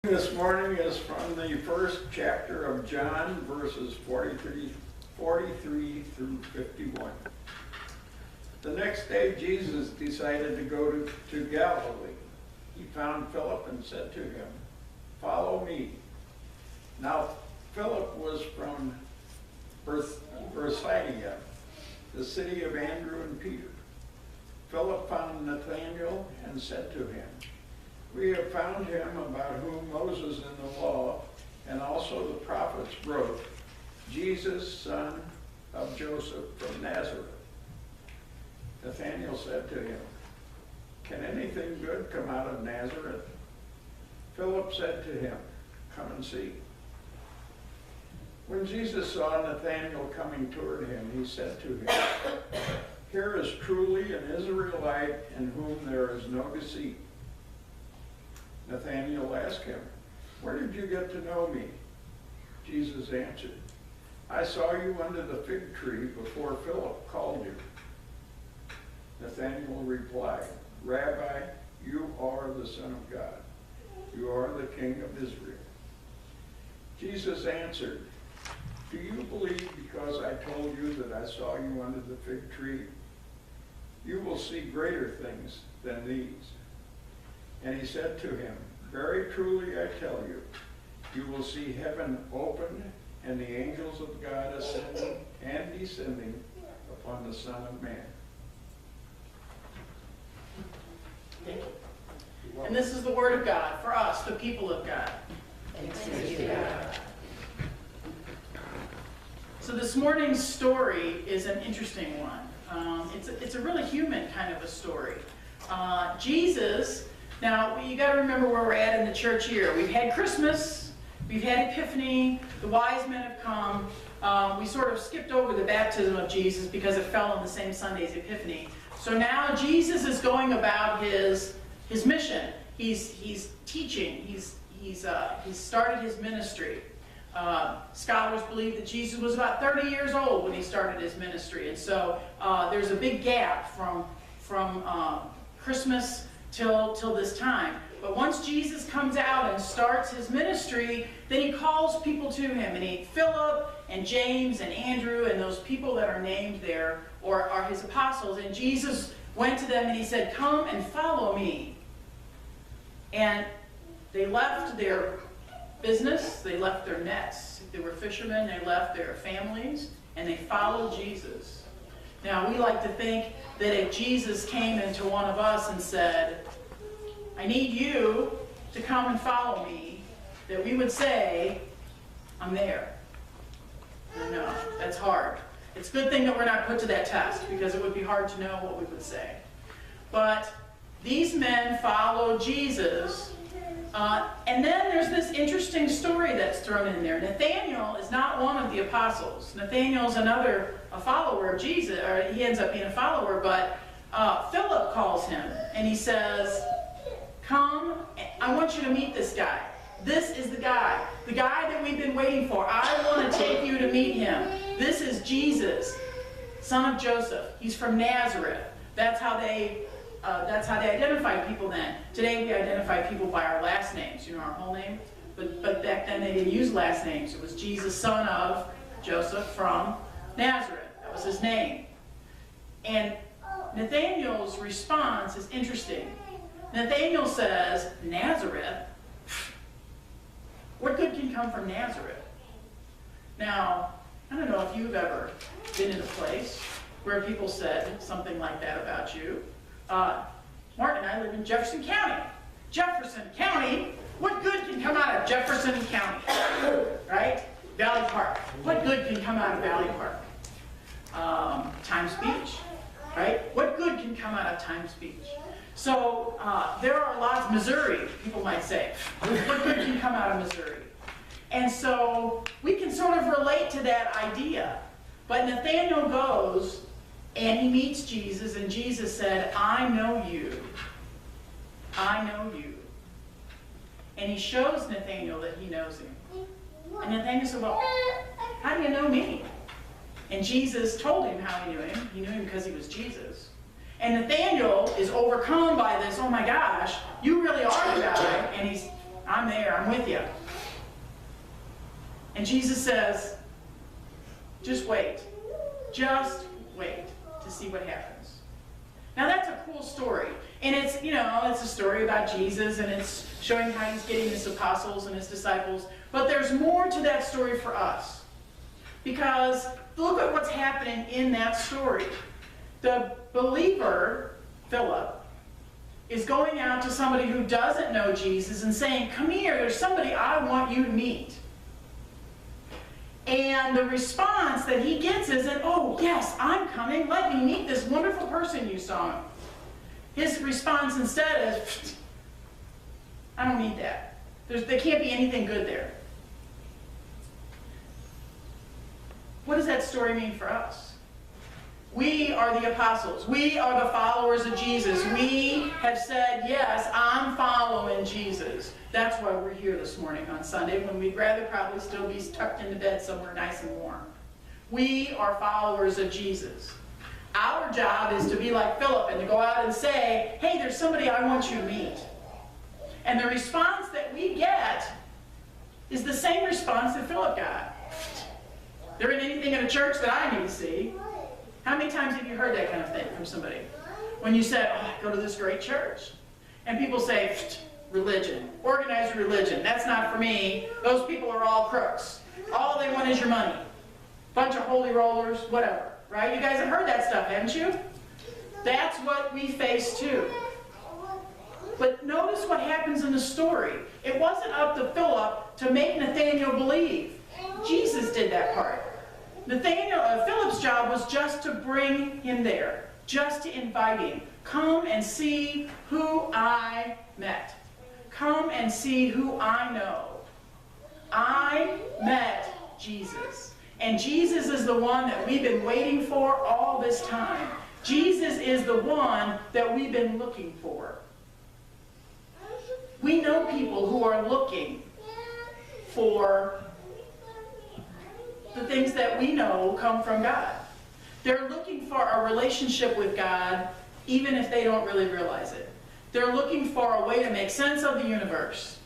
This morning is from the first chapter of John, verses 43 through 51. The next day, Jesus decided to go to Galilee. He found Philip and said to him, "Follow me." Now, Philip was from Bethsaida, the city of Andrew and Peter. Philip found Nathanael and said to him, "We have found him about whom Moses in the law and also the prophets wrote, Jesus, son of Joseph from Nazareth." Nathanael said to him, "Can anything good come out of Nazareth?" Philip said to him, "Come and see." When Jesus saw Nathanael coming toward him, he said to him, "Here is truly an Israelite in whom there is no deceit." Nathanael asked him, "Where did you get to know me?" Jesus answered, "I saw you under the fig tree before Philip called you." Nathanael replied, "Rabbi, you are the Son of God. You are the King of Israel." Jesus answered, "Do you believe because I told you that I saw you under the fig tree? You will see greater things than these." And he said to him, "Very truly I tell you, you will see heaven opened and the angels of God ascending and descending upon the Son of Man." Thank you. And this is the word of God for us, the people of God. Thanks be to God. So this morning's story is an interesting one. It's a really human kind of a story. Jesus. Now, you got to remember where we're at in the church year. We've had Christmas, we've had Epiphany, the wise men have come. We sort of skipped over the baptism of Jesus because it fell on the same Sunday as Epiphany. So now Jesus is going about his mission. He's teaching. He's started his ministry. Scholars believe that Jesus was about 30 years old when he started his ministry, and so there's a big gap from Christmas till this time. But once Jesus comes out and starts his ministry, then he calls people to him. And Philip and James and Andrew and those people that are named there are his apostles. And Jesus went to them and he said, "Come and follow me." And they left their business, they left their nets. If they were fishermen, they left their families, and they followed Jesus. Now, we like to think that if Jesus came into one of us and said, "I need you to come and follow me," that we would say, "I'm there." No, that's hard. It's a good thing that we're not put to that test, because it would be hard to know what we would say. But these men followed Jesus, and then there's this interesting story that's thrown in there. Nathanael is not one of the apostles. Nathanael's a follower of Jesus, or he ends up being a follower, but Philip calls him, and he says, "Come, I want you to meet this guy. This is the guy that we've been waiting for. I want to take you to meet him. This is Jesus, son of Joseph. He's from Nazareth." That's how they identify people then. Today we identify people by our last names, our whole name. But back then they didn't use last names. It was Jesus, son of Joseph from Nazareth. That was his name. And Nathanael's response is interesting. Nathanael says, "Nazareth? What good can come from Nazareth?" Now, I don't know if you've ever been in a place where people said something like that about you. Martin and I live in Jefferson County. Jefferson County? What good can come out of Jefferson County? Right? Valley Park. What good can come out of Valley Park? Times Beach. Right? What good can come out of Times Beach? So there are lots, Missouri, people might say. What good can come out of Missouri? And so we can sort of relate to that idea. But Nathanael goes and he meets Jesus, and Jesus said, "I know you. I know you." And he shows Nathanael that he knows him. And Nathanael said, "Well, how do you know me?" And Jesus told him how he knew him. He knew him because he was Jesus. And Nathanael is overcome by this, "Oh my gosh, you really are the guy." And I'm there, I'm with you. And Jesus says, just wait. Just wait to see what happens. Now that's a cool story. And it's, you know, it's a story about Jesus, and it's showing how he's getting his apostles and his disciples. But there's more to that story for us. Because look at what's happening in that story. The believer, Philip, is going out to somebody who doesn't know Jesus and saying, come here, there's somebody I want you to meet. And the response that he gets is that, oh, yes, I'm coming. Let me meet this wonderful person you saw. His response instead is, I don't need that. There can't be anything good there. What does that story mean for us? We are the apostles. We are the followers of Jesus. We have said, yes, I'm following Jesus. That's why we're here this morning on Sunday, when we'd rather probably still be tucked into bed somewhere nice and warm. We are followers of Jesus. Our job is to be like Philip and to go out and say, hey, there's somebody I want you to meet. And the response that we get is the same response that Philip got. There ain't anything in a church that I need to see. How many times have you heard that kind of thing from somebody? When you said, oh, I go to this great church. And people say, religion, organized religion, that's not for me. Those people are all crooks. All they want is your money. Bunch of holy rollers, whatever. Right? You guys have heard that stuff, haven't you? That's what we face too. But notice what happens in the story. It wasn't up to Philip to make Nathanael believe. Jesus did that part. Philip's job was just to bring him there, just to invite him. Come and see who I met. Come and see who I know. I met Jesus. And Jesus is the one that we've been waiting for all this time. Jesus is the one that we've been looking for. We know people who are looking for the things that we know come from God. They're looking for a relationship with God, even if they don't really realize it. They're looking for a way to make sense of the universe.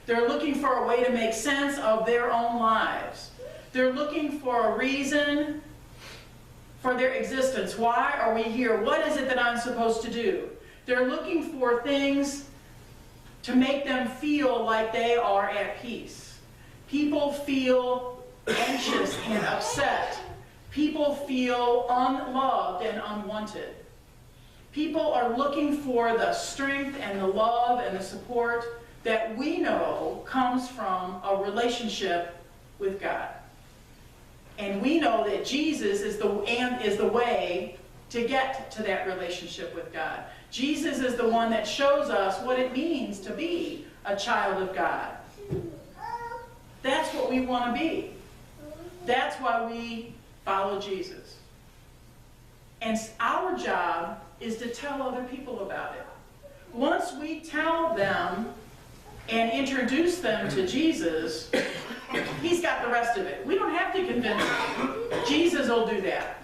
They're looking for a way to make sense of their own lives. They're looking for a reason for their existence. Why are we here? What is it that I'm supposed to do? They're looking for things to make them feel like they are at peace. People feel anxious and upset. People feel unloved and unwanted. People are looking for the strength and the love and the support that we know comes from a relationship with God. And we know that Jesus is the way to get to that relationship with God. Jesus is the one that shows us what it means to be a child of God. That's what we want to be. That's why we follow Jesus. And our job is to tell other people about it. Once we tell them and introduce them to Jesus, he's got the rest of it. We don't have to convince them. Jesus will do that.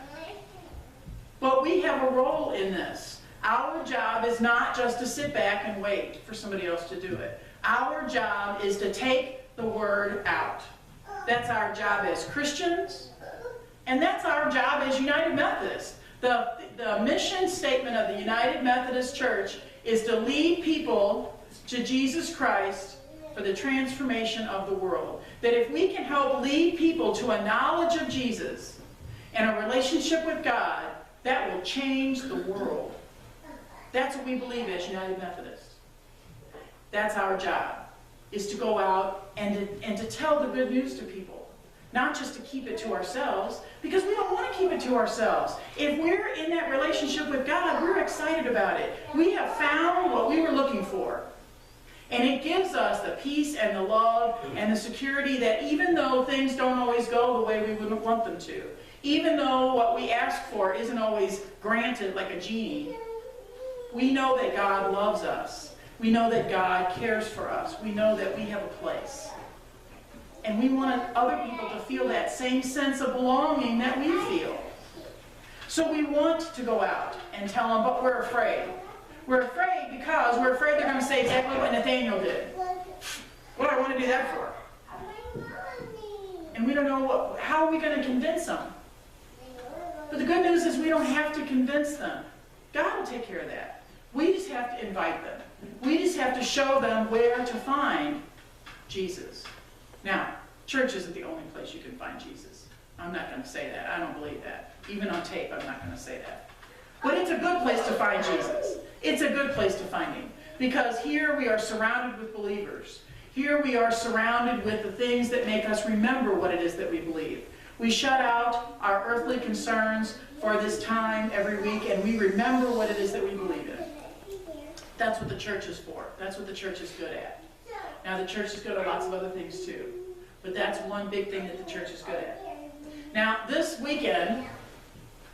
But we have a role in this. Our job is not just to sit back and wait for somebody else to do it. Our job is to take the word out. That's our job as Christians, and that's our job as United Methodists. The mission statement of the United Methodist Church is to lead people to Jesus Christ for the transformation of the world. That if we can help lead people to a knowledge of Jesus and a relationship with God, that will change the world. That's what we believe as United Methodists. That's our job, is to go out and to tell the good news to people. Not just to keep it to ourselves, because we don't want to keep it to ourselves. If we're in that relationship with God, we're excited about it. We have found what we were looking for. And it gives us the peace and the love and the security that even though things don't always go the way we would want them to, even though what we ask for isn't always granted like a genie, we know that God loves us. We know that God cares for us. We know that we have a place. And we want other people to feel that same sense of belonging that we feel. So we want to go out and tell them, but we're afraid. We're afraid because we're afraid they're going to say exactly what Nathanael did. What do I want to do that for? And we don't know how are we going to convince them? But the good news is we don't have to convince them. God will take care of that. We just have to invite them. We just have to show them where to find Jesus. Now, church isn't the only place you can find Jesus. I'm not going to say that. I don't believe that. Even on tape, I'm not going to say that. But it's a good place to find Jesus. It's a good place to find him. Because here we are surrounded with believers. Here we are surrounded with the things that make us remember what it is that we believe. We shut out our earthly concerns for this time every week, and we remember what it is that we believe in. That's what the church is for. That's what the church is good at. Now, the church is good at lots of other things too, but that's one big thing that the church is good at. Now, this weekend,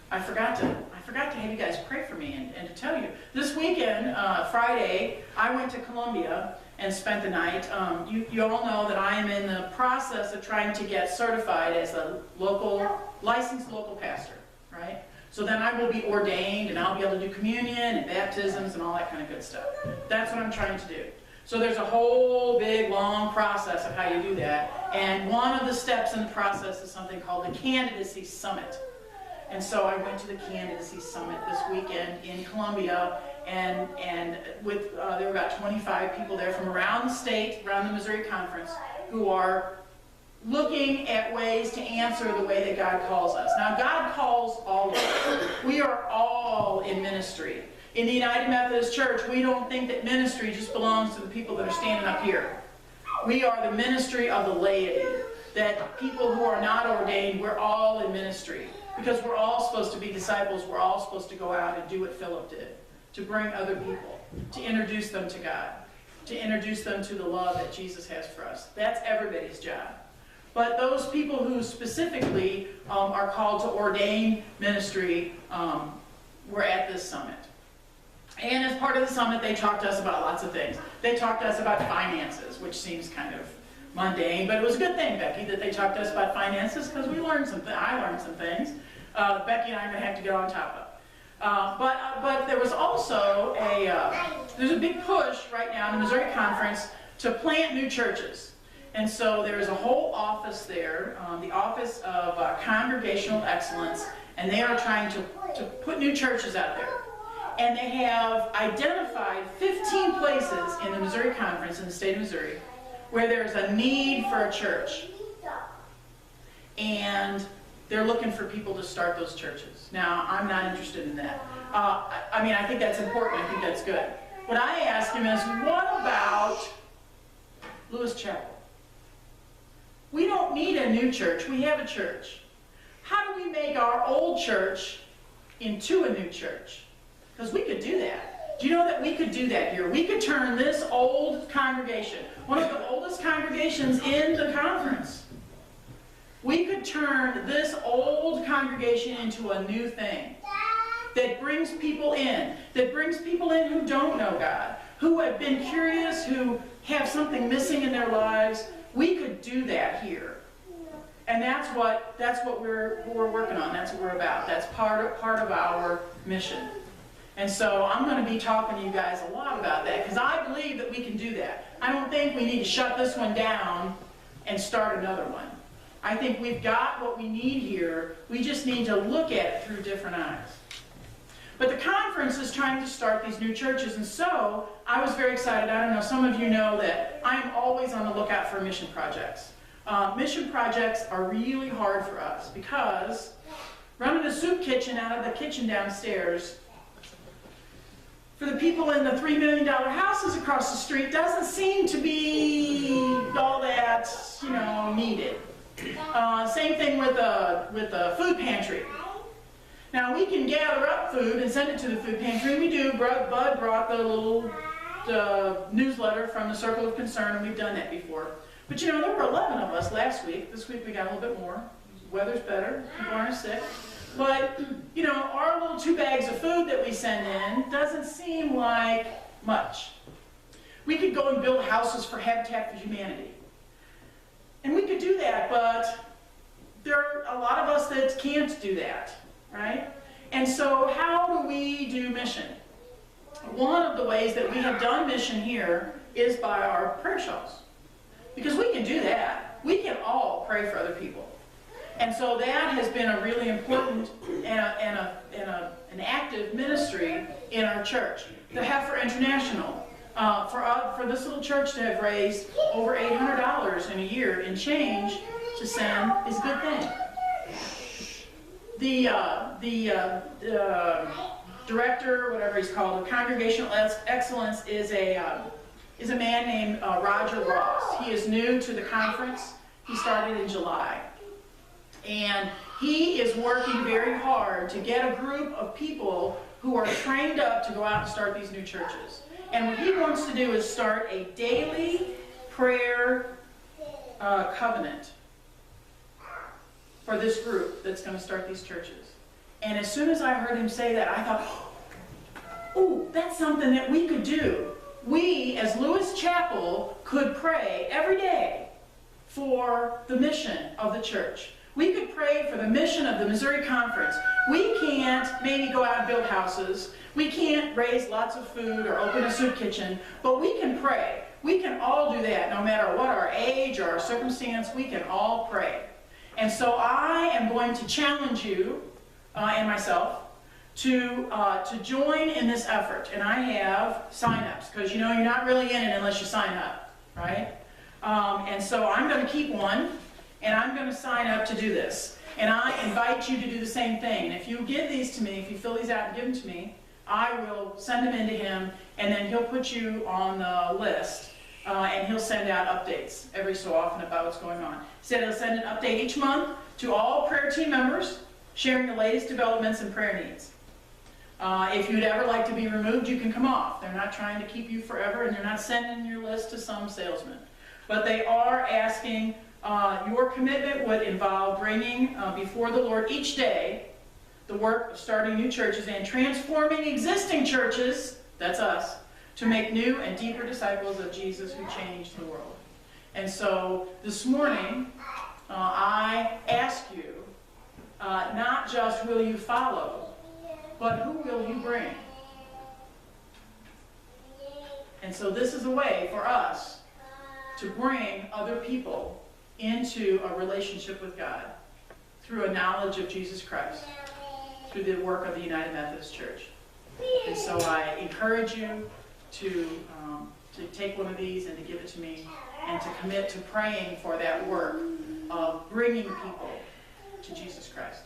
I forgot to have you guys pray for me and to tell you. This weekend, Friday, I went to Columbia and spent the night. You all know that I am in the process of trying to get certified as a licensed local pastor, right? So then I will be ordained and I'll be able to do communion and baptisms and all that kind of good stuff. That's what I'm trying to do. So there's a whole big, long process of how you do that. And one of the steps in the process is something called the Candidacy Summit. And so I went to the Candidacy Summit this weekend in Columbia, and with there were about 25 people there from around the state, around the Missouri Conference, who are looking at ways to answer the way that God calls us. Now, God calls all of us. We are all in ministry. In the United Methodist Church, we don't think that ministry just belongs to the people that are standing up here. We are the ministry of the laity, that people who are not ordained, we're all in ministry. Because we're all supposed to be disciples. We're all supposed to go out and do what Philip did, to bring other people, to introduce them to God, to introduce them to the love that Jesus has for us. That's everybody's job. But those people who specifically are called to ordain ministry were at this summit. And as part of the summit, they talked to us about lots of things. They talked to us about finances, which seems kind of mundane, but it was a good thing, Becky, that they talked to us about finances, because we learned I learned some things. Becky and I are going to have to get on top of. But there was also there's a big push right now in the Missouri Conference to plant new churches. And so there's a whole office there, the Office of Congregational Excellence, and they are trying to put new churches out there. And they have identified 15 places in the Missouri Conference, in the state of Missouri, where there's a need for a church. And they're looking for people to start those churches. Now, I'm not interested in that. I think that's important. I think that's good. What I ask him is, what about Lewis Chapel? We don't need a new church. We have a church. How do we make our old church into a new church? Because we could do that. Do you know that we could do that here? We could turn this old congregation, one of the oldest congregations in the conference, we could turn this old congregation into a new thing that brings people in, who don't know God, who have been curious, who have something missing in their lives. We could do that here. And that's what we're working on. That's what we're about. That's part of our mission. And so I'm going to be talking to you guys a lot about that, because I believe that we can do that. I don't think we need to shut this one down and start another one. I think we've got what we need here. We just need to look at it through different eyes. But the conference is trying to start these new churches, and so I was very excited. I don't know, some of you know that I'm always on the lookout for mission projects. Mission projects are really hard for us, because running a soup kitchen out of the kitchen downstairs for the people in the $3 million houses across the street doesn't seem to be all that, needed. Same thing with the food pantry. Now, we can gather up food and send it to the food pantry. We do. Bud brought the little newsletter from the Circle of Concern, and we've done that before. But there were 11 of us last week. This week we got a little bit more. Weather's better. People aren't sick. But, our little 2 bags of food that we send in doesn't seem like much. We could go and build houses for Habitat for Humanity. And we could do that, but there are a lot of us that can't do that, right? And so how do we do mission? One of the ways that we have done mission here is by our prayer shawls. Because we can do that. We can all pray for other people. And so that has been a really important and an active ministry in our church. The Heifer International, for this little church to have raised over $800 in a year in change to send is a good thing. The director, whatever he's called, of Congregational Excellence is a man named Roger Ross. He is new to the conference. He started in July. And he is working very hard to get a group of people who are trained up to go out and start these new churches. And what he wants to do is start a daily prayer covenant for this group that's going to start these churches. And as soon as I heard him say that, I thought, oh, that's something that we could do. We, as Lewis Chapel, could pray every day for the mission of the church. We could pray for the mission of the Missouri Conference. We can't maybe go out and build houses. We can't raise lots of food or open a soup kitchen, but we can pray. We can all do that, no matter what our age or our circumstance. We can all pray. And so I am going to challenge you and myself to join in this effort. And I have sign-ups, because you're not really in it unless you sign up, right? And so I'm going to keep one, and I'm going to sign up to do this. And I invite you to do the same thing. And if you give these to me, if you fill these out and give them to me, I will send them in to him, and then he'll put you on the list. And he'll send out updates every so often about what's going on. He said he'll send an update each month to all prayer team members, sharing the latest developments and prayer needs. If you'd ever like to be removed, you can come off. They're not trying to keep you forever, and they're not sending your list to some salesman. But they are asking, your commitment would involve bringing before the Lord each day the work of starting new churches and transforming existing churches, that's us, to make new and deeper disciples of Jesus who changed the world. And so this morning, I ask you, not just will you follow, but who will you bring? And so this is a way for us to bring other people into a relationship with God through a knowledge of Jesus Christ, through the work of the United Methodist Church. And so I encourage you to take one of these and to give it to me, and to commit to praying for that work of bringing people to Jesus Christ.